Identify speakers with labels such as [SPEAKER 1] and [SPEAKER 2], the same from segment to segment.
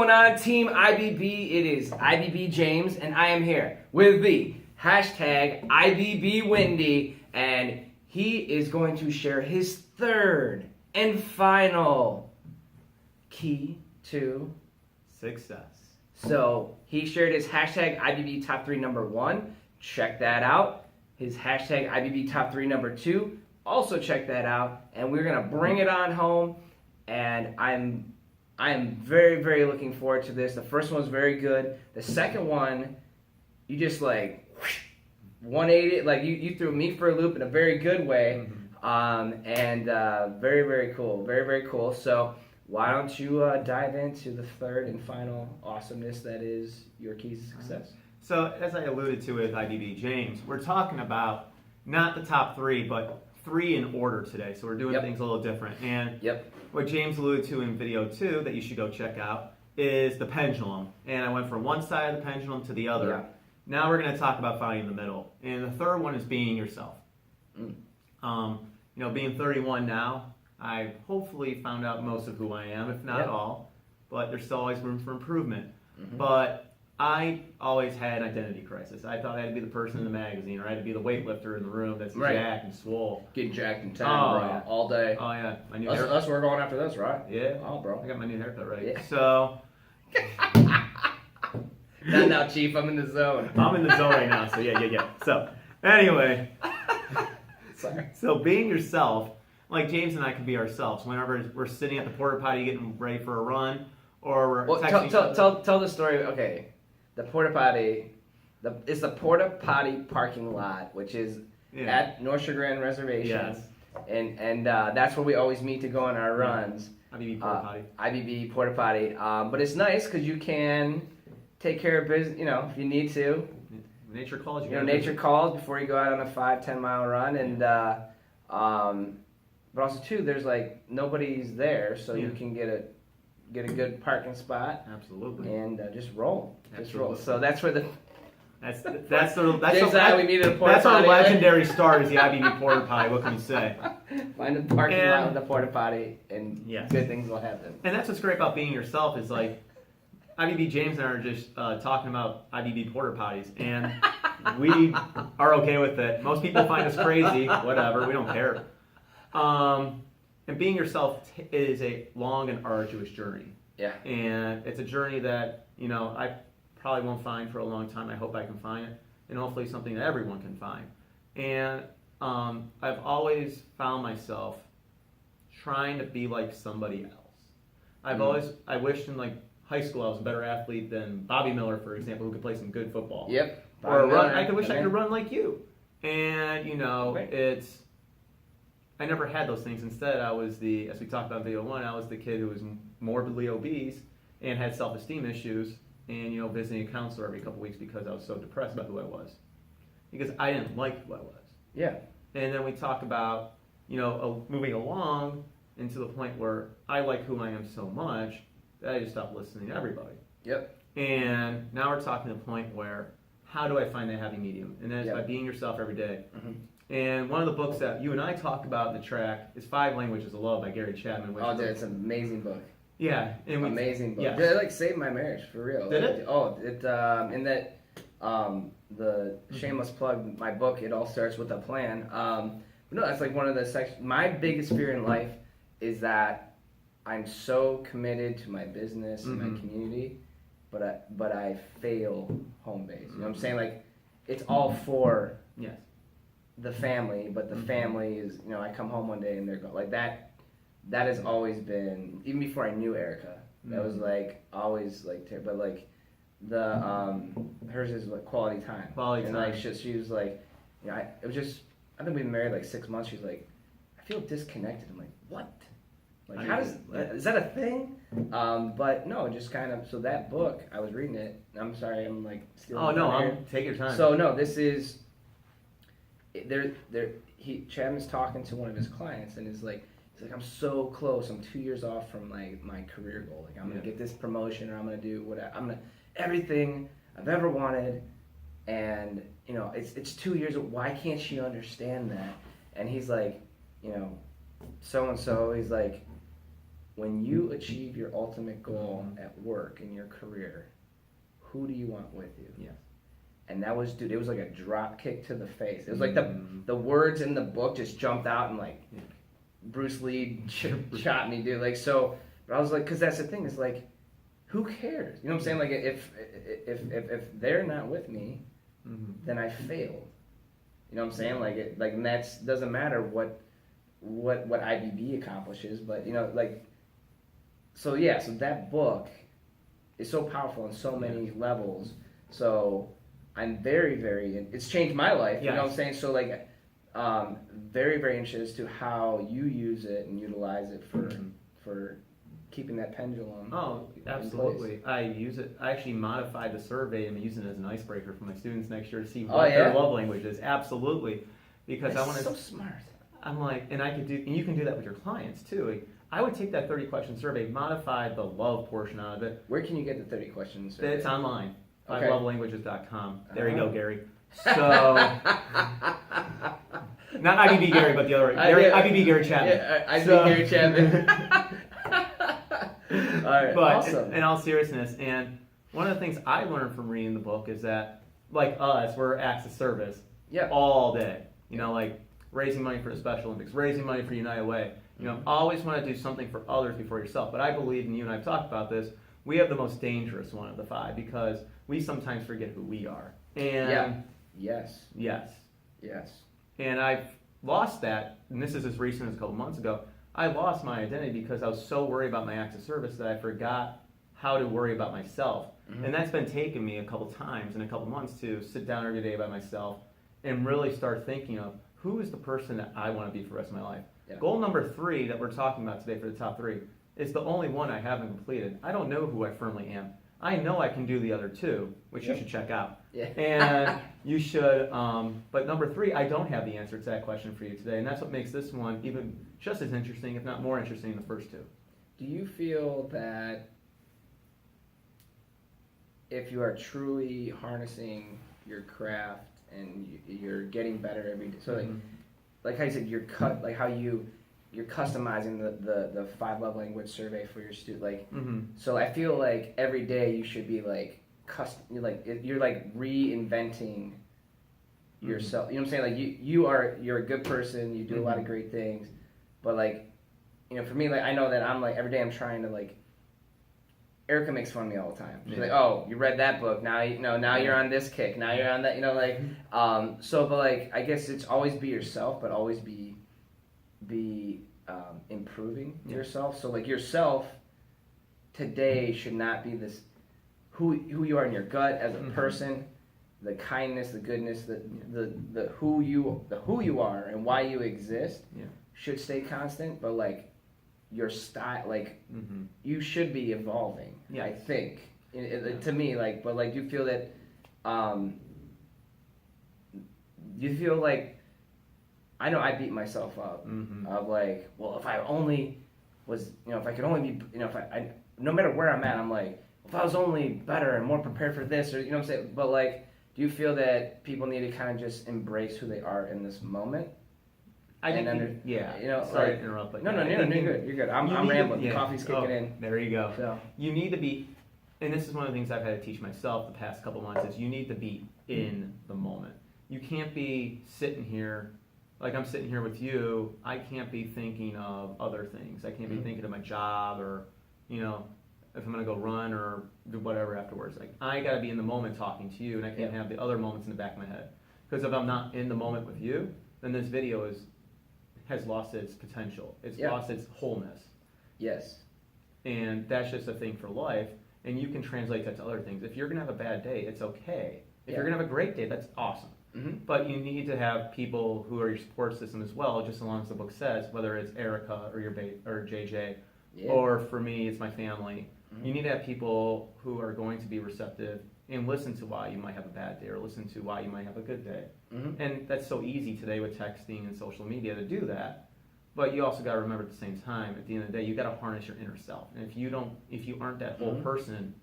[SPEAKER 1] going on, Team IBB? It is IBB James, and I am here with the hashtag IBB Windy, and he is going to share his third and final key to
[SPEAKER 2] success.
[SPEAKER 1] So he shared his hashtag IBB Top 3 number 1. Check that out. His hashtag IBB Top 3 number 2. Also check that out. And we're going to bring it on home. And I'm very, very looking forward to this. The first one was very good. The second one, you just like 180, like you threw me for a loop in a very good way. Very, very cool. Very, very cool. So why don't you dive into the third and final awesomeness that is your keys to success?
[SPEAKER 2] So as I alluded to with IBB James, we're talking about not the top 3, but 3 in order today. So we're doing things a little different. And what James alluded to in video 2 that you should go check out is the pendulum. And I went from one side of the pendulum to the other.
[SPEAKER 1] Yeah.
[SPEAKER 2] Now we're going to talk about finding the middle. And the third one is being yourself. Being 31 now, I hopefully found out most of who I am, if not all. But there's still always room for improvement. But I always had identity crisis. I thought I had to be the person in the magazine, or I had to be the weightlifter in the room that's jacked and swole.
[SPEAKER 1] Getting jacked in town, bro, all day.
[SPEAKER 2] Oh, yeah. My new
[SPEAKER 1] haircut. That's where we're going after this, right?
[SPEAKER 2] Yeah.
[SPEAKER 1] Oh, bro.
[SPEAKER 2] I got my new haircut right.
[SPEAKER 1] Yeah.
[SPEAKER 2] So.
[SPEAKER 1] Not now, Chief. I'm in the zone.
[SPEAKER 2] I'm in the zone right now, so yeah. So, anyway.
[SPEAKER 1] Sorry.
[SPEAKER 2] So, being yourself, like James and I can be ourselves whenever we're sitting at the porta potty getting ready for a run, or we're texting.
[SPEAKER 1] Tell the story. Okay. The porta potty, it's the porta potty parking lot, which is at North Shore Grand Reservation.
[SPEAKER 2] Yes.
[SPEAKER 1] And that's where we always meet to go on our runs.
[SPEAKER 2] IBB porta potty.
[SPEAKER 1] IBB porta potty. But it's nice because you can take care of business, if you need to.
[SPEAKER 2] Nature calls.
[SPEAKER 1] Nature calls before you go out on a 5-10 mile run. And but also too, there's like nobody's there, so you can get a good parking spot.
[SPEAKER 2] Absolutely.
[SPEAKER 1] And just roll. Just roll. So that's where
[SPEAKER 2] that's
[SPEAKER 1] James
[SPEAKER 2] and
[SPEAKER 1] I, we needed a porta
[SPEAKER 2] that's
[SPEAKER 1] potty.
[SPEAKER 2] our legendary start is the IBB porta potty. What can we say?
[SPEAKER 1] Find a parking lot with the porta potty, and good things will happen.
[SPEAKER 2] And that's what's great about being yourself is like IBB James and I are just talking about IBB porta potties, and we are okay with it. Most people find us crazy. Whatever, we don't care. And being yourself is a long and arduous journey.
[SPEAKER 1] Yeah.
[SPEAKER 2] And it's a journey that, I probably won't find for a long time. I hope I can find it. And hopefully something that everyone can find. And I've always found myself trying to be like somebody else. I wished in like high school I was a better athlete than Bobby Miller, for example, who could play some good football.
[SPEAKER 1] Yep.
[SPEAKER 2] I could wish I could run like you. And, I never had those things. Instead, I was as we talked about in video 1, I was the kid who was morbidly obese and had self-esteem issues and, visiting a counselor every couple weeks because I was so depressed about who I was. Because I didn't like who I was.
[SPEAKER 1] Yeah.
[SPEAKER 2] And then we talk about, moving along into the point where I like who I am so much that I just stopped listening to everybody.
[SPEAKER 1] Yep.
[SPEAKER 2] And now we're talking to the point where how do I find that happy medium? And that is by being yourself every day. And one of the books that you and I talk about in the track is 5 Languages of Love by Gary Chapman.
[SPEAKER 1] Dude, it's an amazing book.
[SPEAKER 2] Yeah.
[SPEAKER 1] Amazing book.
[SPEAKER 2] Yes.
[SPEAKER 1] Dude, it like saved my marriage, for real.
[SPEAKER 2] Did it?
[SPEAKER 1] Oh, it, in that, the shameless plug, my book, it all starts with a plan. But no, that's like one of the sections. My biggest fear in life is that I'm so committed to my business and my community, but I fail home base. You know what I'm saying? Like, it's all for the family, but the family is, I come home one day and they're gone. Like that has always been, even before I knew Erica, that was like always like, but like the hers is like quality time. And like she was like, it was just, I think we've been married like 6 months. She's like, I feel disconnected. I'm like, what? Like, how does is that a thing? But no, just kind of. So that book, I was reading it. I'm sorry, I'm like stealing.
[SPEAKER 2] Oh no, take your time.
[SPEAKER 1] So no, this is. Chapman's talking to one of his clients, and he's like, I'm so close. I'm 2 years off from like my career goal. Like, I'm gonna get this promotion, or I'm gonna do whatever. I'm gonna everything I've ever wanted, and it's 2 years. Why can't she understand that? And he's like, so and so. He's like, when you achieve your ultimate goal at work in your career, who do you want with you?
[SPEAKER 2] Yes.
[SPEAKER 1] And that was, dude, it was like a drop kick to the face. It was like the words in the book just jumped out and like Bruce Lee shot me, dude. Like, so, but I was like, because that's the thing, is like, who cares? You know what I'm saying? Like, if they're not with me, then I failed. You know what I'm saying? Like, and that's doesn't matter what IBB accomplishes, but you know, like, so yeah, so that book is so powerful on so many levels. So I'm very, very, it's changed my life. You know what I'm saying? So like, very, very interested as to how you use it and utilize it for keeping that pendulum.
[SPEAKER 2] Oh, absolutely. I use it. I actually modified the survey and I'm using it as an icebreaker for my students next year to see what their love language is. Absolutely. Because I want to.
[SPEAKER 1] So smart. I'm
[SPEAKER 2] like, and you can do that with your clients too. Like, I would take that 30 question survey, modify the love portion out of it.
[SPEAKER 1] Where can you get the 30 questions survey?
[SPEAKER 2] It's online.
[SPEAKER 1] Okay.
[SPEAKER 2] 5lovelanguages.com. There you go, Gary. So, not IBB Gary, but the other IBB Gary Chapman.
[SPEAKER 1] Yeah, IBB Gary Chapman. All right,
[SPEAKER 2] but
[SPEAKER 1] awesome.
[SPEAKER 2] In all seriousness, and one of the things I learned from reading the book is that, like us, we're acts of service all day. You know, like raising money for the Special Olympics, raising money for United Way. You know, always want to do something for others before yourself. But I believe, and you and I have talked about this, we have the most dangerous one of the 5 because we sometimes forget who we are. And yes. And I've lost that, and this is as recent as a couple months ago. I lost my identity because I was so worried about my acts of service that I forgot how to worry about myself. And that's been taking me a couple times in a couple months to sit down every day by myself and really start thinking of who is the person that I want to be for the rest of my life. Goal number 3 that we're talking about today for the top 3 is the only one I haven't completed. I don't know who I firmly am. I know I can do the other 2, which you should check out. And you should, but number 3, I don't have the answer to that question for you today. And that's what makes this one even just as interesting, if not more interesting than the first 2.
[SPEAKER 1] Do you feel that if you are truly harnessing your craft and you're getting better every day, so like how you said, you're customizing the 5 love language survey for your student, like, so I feel like every day you should be like you're like reinventing yourself. You know what I'm saying? Like you're a good person, you do a lot of great things, but like, you know, for me, like I know that I'm like every day I'm trying to like. Erica makes fun of me all the time. She's like, "Oh, you read that book. Now you're on this kick. Now you're on that. You know, like, so, but like, I guess it's always be yourself, but always be improving yourself. So like yourself today should not be this who you are in your gut as a person, the kindness, the goodness, the who you are and why you exist should stay constant. But like your style, like you should be evolving. I think to me, like, but like, do you feel that? You feel like I know I beat myself up of like, well, if I only was, you know, if I could only be, you know, if I no matter where I'm at, I'm like, if I was only better and more prepared for this, or you know what I'm saying. But like, do you feel that people need to kind of just embrace who they are in this moment?
[SPEAKER 2] I think,
[SPEAKER 1] you know,
[SPEAKER 2] sorry
[SPEAKER 1] like,
[SPEAKER 2] to interrupt, but
[SPEAKER 1] no, you're good. You're good. I'm rambling. The coffee's kicking in.
[SPEAKER 2] There you go.
[SPEAKER 1] So.
[SPEAKER 2] You need to be, and this is one of the things I've had to teach myself the past couple months, is you need to be in the moment. You can't be sitting here, like I'm sitting here with you, I can't be thinking of other things. I can't be thinking of my job or, you know, if I'm going to go run or do whatever afterwards. Like, I got to be in the moment talking to you, and I can't have the other moments in the back of my head. Because if I'm not in the moment with you, then this video has lost its potential. It's lost its wholeness.
[SPEAKER 1] Yes.
[SPEAKER 2] And that's just a thing for life. And you can translate that to other things. If you're going to have a bad day, it's okay. If you're going to have a great day, that's awesome. But you need to have people who are your support system as well, just as long as the book says, whether it's Erica or or JJ, or for me, it's my family. You need to have people who are going to be receptive and listen to why you might have a bad day or listen to why you might have a good day. And that's so easy today with texting and social media to do that. But you also got to remember at the same time, at the end of the day, you got to harness your inner self. And if you aren't that whole person,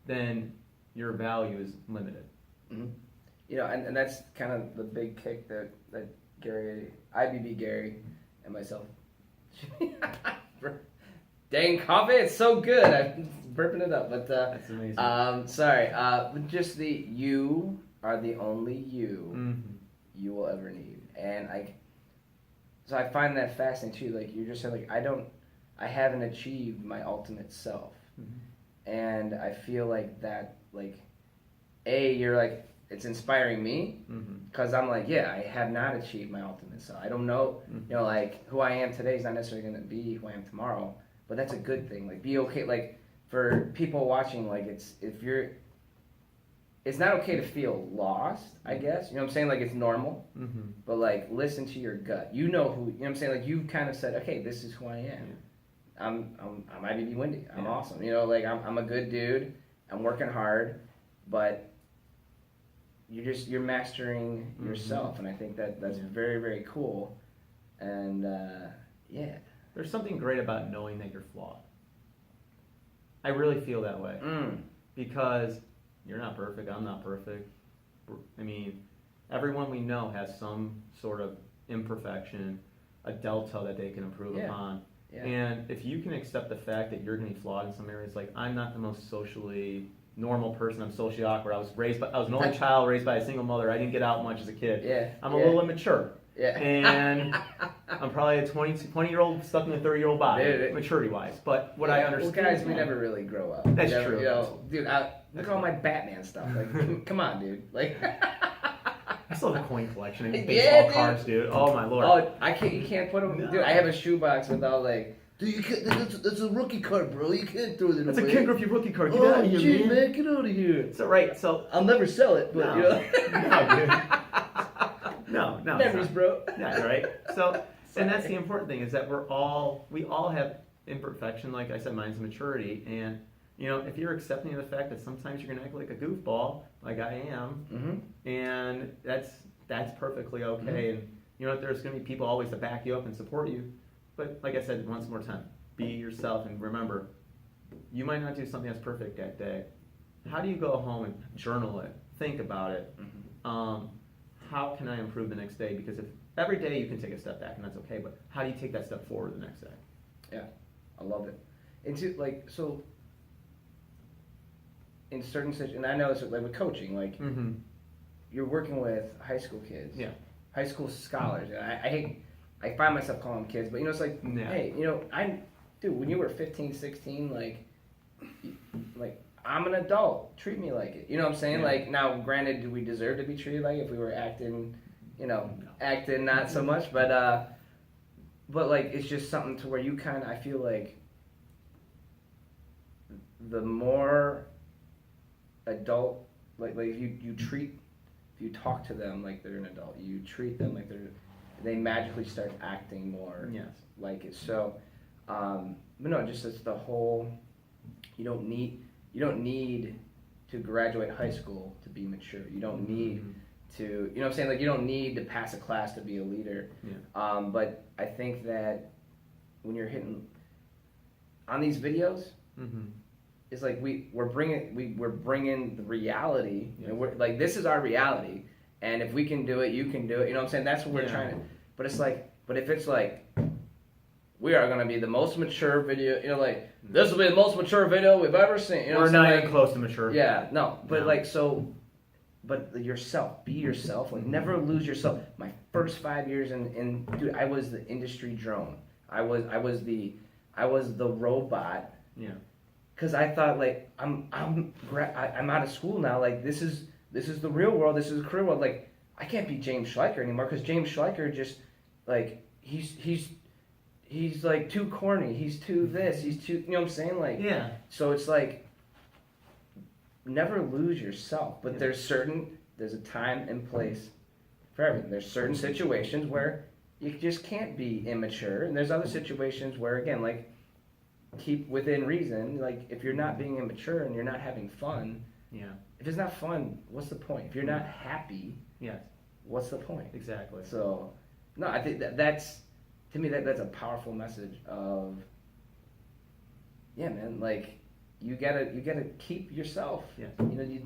[SPEAKER 2] then your value is limited.
[SPEAKER 1] You know, and that's kind of the big kick that Gary, IBB Gary, and myself Dang coffee, it's so good. I'm burping it up, but
[SPEAKER 2] That's amazing.
[SPEAKER 1] sorry. Just you are the only you
[SPEAKER 2] Mm-hmm.
[SPEAKER 1] you will ever need, and so I find that fascinating too. Like you're just saying, like I haven't achieved my ultimate self,
[SPEAKER 2] Mm-hmm.
[SPEAKER 1] and I feel like that, like, you're like it's inspiring me because I'm like, yeah, I have not achieved my ultimate self. I don't know,
[SPEAKER 2] Mm-hmm.
[SPEAKER 1] you know, like who I am today is not necessarily going to be who I am tomorrow, but that's a good thing. Like, be okay. Like for people watching, like it's not okay to feel lost, I guess. You know what I'm saying? Like it's normal,
[SPEAKER 2] Mm-hmm.
[SPEAKER 1] but like listen to your gut. You know who. You know what I'm saying? Like you've kind of said, okay, this is who I am.
[SPEAKER 2] Yeah.
[SPEAKER 1] I might be windy. I'm
[SPEAKER 2] Yeah.
[SPEAKER 1] awesome. You know, like I'm a good dude. I'm working hard, but you're mastering yourself, and I think that's very, very cool. And yeah,
[SPEAKER 2] There's something great about knowing that you're flawed. I really feel that way because you're not perfect. I'm not perfect. I mean, everyone we know has some sort of imperfection, a delta that they can improve upon.
[SPEAKER 1] Yeah.
[SPEAKER 2] And if you can accept the fact that you're going to be flawed in some areas, like I'm not the most socially normal person. I'm socially awkward. I was an only child raised by a single mother. I didn't get out much as a kid.
[SPEAKER 1] Yeah.
[SPEAKER 2] I'm a little immature.
[SPEAKER 1] Yeah.
[SPEAKER 2] And I'm probably a 20-year-old stuck in a 30-year-old body, maturity-wise. But what I understand...
[SPEAKER 1] Well, guys, we never really grow up.
[SPEAKER 2] That's true.
[SPEAKER 1] You know, dude, look at all my Batman stuff. Like, come on, dude. Like...
[SPEAKER 2] I still have a coin collection and baseball cards, dude. Oh, my Lord.
[SPEAKER 1] Oh, you can't put them... No. Dude, I have a shoebox with all, like...
[SPEAKER 3] Dude, you can't, that's a rookie card, bro. You can't throw that away.
[SPEAKER 2] That's a Ken Griffey rookie card. Get out of here,
[SPEAKER 3] man. Get out of here.
[SPEAKER 2] So, right, so...
[SPEAKER 3] I'll never sell it, but, you know...
[SPEAKER 2] No, dude. No.
[SPEAKER 1] Memories, bro.
[SPEAKER 2] Yeah, right? So, and that's the important thing, is that we all have imperfection. Like I said, mine's maturity. And, you know, if you're accepting of the fact that sometimes you're going to act like a goofball, like I am, and that's perfectly okay. And, you know, there's going to be people always to back you up and support you. But like I said, once more time, be yourself, and remember, you might not do something that's perfect that day. How do you go home and journal it, think about it? How can I improve the next day? Because if every day you can take a step back, and that's okay, but how do you take that step forward the next day?
[SPEAKER 1] Yeah, I love it. Into like so in certain situations, and I know this like with coaching, like you're working with high school kids, high school scholars. And I find myself calling them kids, but you know, it's like, hey, you know, dude, when you were 15, 16, like I'm an adult. Treat me like it. You know what I'm saying? Yeah. Like, now, granted, do we deserve to be treated like it if we were acting, you know, acting not so much? But like, it's just something to where you kind of, I feel like, the more adult, like if you talk to them like they're an adult, you treat them like they magically start acting more like it. So, but no, just it's the whole, you don't need to graduate high school to be mature. You don't need to, you know what I'm saying? Like, you don't need to pass a class to be a leader. Yeah. But I think that when you're hitting on these videos, it's like we're bringing the reality. Yeah. And we're like, this is our reality. And if we can do it, you can do it. You know what I'm saying? That's what we're trying to. But it's like, but if it's like, we are going to be the most mature video, you know, like, this will be the most mature video we've ever seen. You know,
[SPEAKER 2] we're not even close to mature.
[SPEAKER 1] Yeah, no. But like, so, but yourself, be yourself. Like, never lose yourself. My first 5 years in dude, I was the industry drone. I was the robot. Yeah. Because I thought, like, I'm out of school now. Like, this is the real world. This is the career world. Like, I can't be James Schleicher anymore, because James Schleicher just, like, he's like too corny. He's too this. He's too, you know what I'm saying? Like, yeah. So it's like, never lose yourself. But there's a time and place for everything. There's certain situations where you just can't be immature, and there's other situations where, again, like, keep within reason. Like, if you're not being immature and you're not having fun, if it's not fun, what's the point? If you're not happy, what's the point?
[SPEAKER 2] Exactly.
[SPEAKER 1] So, no, I think that's, to me, that's a powerful message of, yeah, man, like, you gotta keep yourself. Yeah. You know, you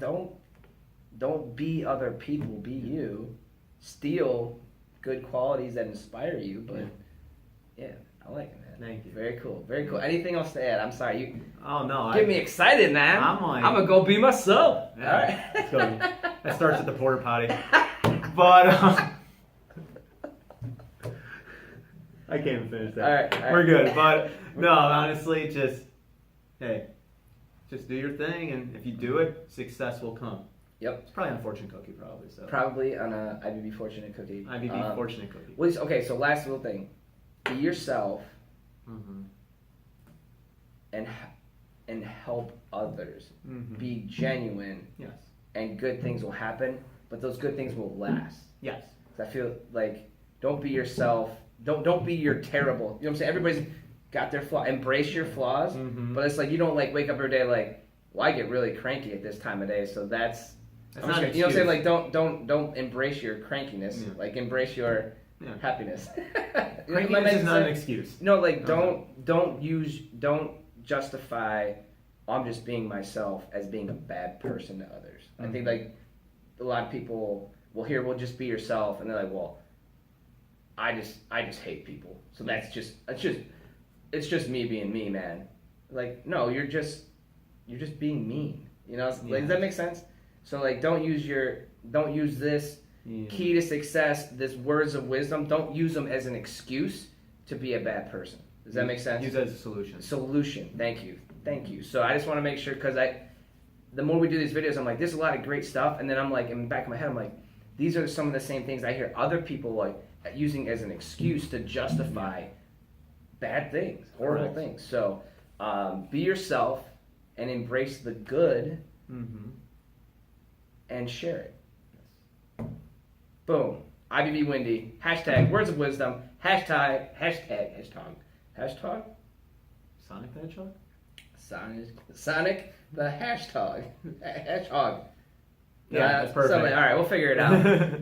[SPEAKER 1] don't be other people, be you. Steal good qualities that inspire you, but Yeah, I like it, man.
[SPEAKER 2] Thank you.
[SPEAKER 1] Very cool. Very cool. Anything else to add? I'm sorry. You
[SPEAKER 2] Oh no,
[SPEAKER 1] get me excited, man.
[SPEAKER 2] I'm like-
[SPEAKER 1] I'm gonna go be myself.
[SPEAKER 2] Yeah,
[SPEAKER 1] All right.
[SPEAKER 2] let's go. That starts at the porta potty. But I can't even finish that.
[SPEAKER 1] All right.
[SPEAKER 2] We're good. But no, honestly, just do your thing, and if you do it, success will come.
[SPEAKER 1] Yep.
[SPEAKER 2] It's probably on fortune cookie, probably. So
[SPEAKER 1] Probably on a IBB Fortunate Cookie.
[SPEAKER 2] IBB fortunate cookie.
[SPEAKER 1] Okay, so last little thing. Be yourself
[SPEAKER 2] Mm-hmm.
[SPEAKER 1] and help others.
[SPEAKER 2] Mm-hmm.
[SPEAKER 1] Be genuine,
[SPEAKER 2] Yes.
[SPEAKER 1] and good things will happen, but those good things will last.
[SPEAKER 2] Yes.
[SPEAKER 1] 'Cause I feel like don't be yourself. Don't be your terrible. You know what I'm saying? Everybody's got their flaw. Embrace your flaws,
[SPEAKER 2] Mm-hmm.
[SPEAKER 1] but it's like you don't like wake up every day like, well, I get really cranky at this time of day, so that's I'm
[SPEAKER 2] That's
[SPEAKER 1] just
[SPEAKER 2] not
[SPEAKER 1] gonna,
[SPEAKER 2] an
[SPEAKER 1] you know what I'm saying?
[SPEAKER 2] excuse.
[SPEAKER 1] Like don't embrace your crankiness.
[SPEAKER 2] Yeah.
[SPEAKER 1] Like embrace your
[SPEAKER 2] Yeah.
[SPEAKER 1] happiness.
[SPEAKER 2] Crankiness is not an excuse.
[SPEAKER 1] No, like
[SPEAKER 2] Okay.
[SPEAKER 1] don't justify I'm just being myself as being a bad person to others. I think like a lot of people will just be yourself, and they're like, well, I just hate people. So it's just me being me, man. Like, no, you're just being mean. You know, like, does that make sense? So like don't use this
[SPEAKER 2] Yeah.
[SPEAKER 1] key to success, this words of wisdom, don't use them as an excuse to be a bad person. Does that make sense?
[SPEAKER 2] Use that as a solution.
[SPEAKER 1] Solution. Thank you. So I just want to make sure, because the more we do these videos, I'm like, there's a lot of great stuff, and then I'm like, in the back of my head, I'm like, these are some of the same things I hear other people like using as an excuse to justify bad things, horrible
[SPEAKER 2] Correct.
[SPEAKER 1] things. So be yourself and embrace the good
[SPEAKER 2] Mm-hmm.
[SPEAKER 1] and share it. Boom. IBB Windy. Hashtag words of wisdom. Hashtag
[SPEAKER 2] Sonic the Hedgehog?
[SPEAKER 1] Sonic the hashtag. Hedgehog.
[SPEAKER 2] Yeah, that's perfect.
[SPEAKER 1] All right, we'll figure it out.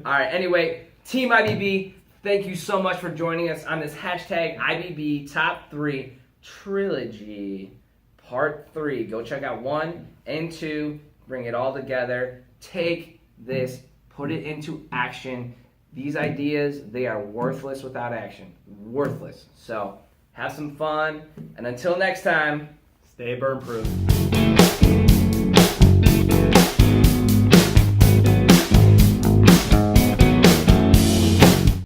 [SPEAKER 1] All right, anyway, Team IBB, thank you so much for joining us on this hashtag IBB Top 3 Trilogy Part 3. Go check out 1 and 2. Bring it all together. Take this, put it into action. These ideas, they are worthless without action. Worthless. So have some fun. And until next time,
[SPEAKER 2] Stay burn proof.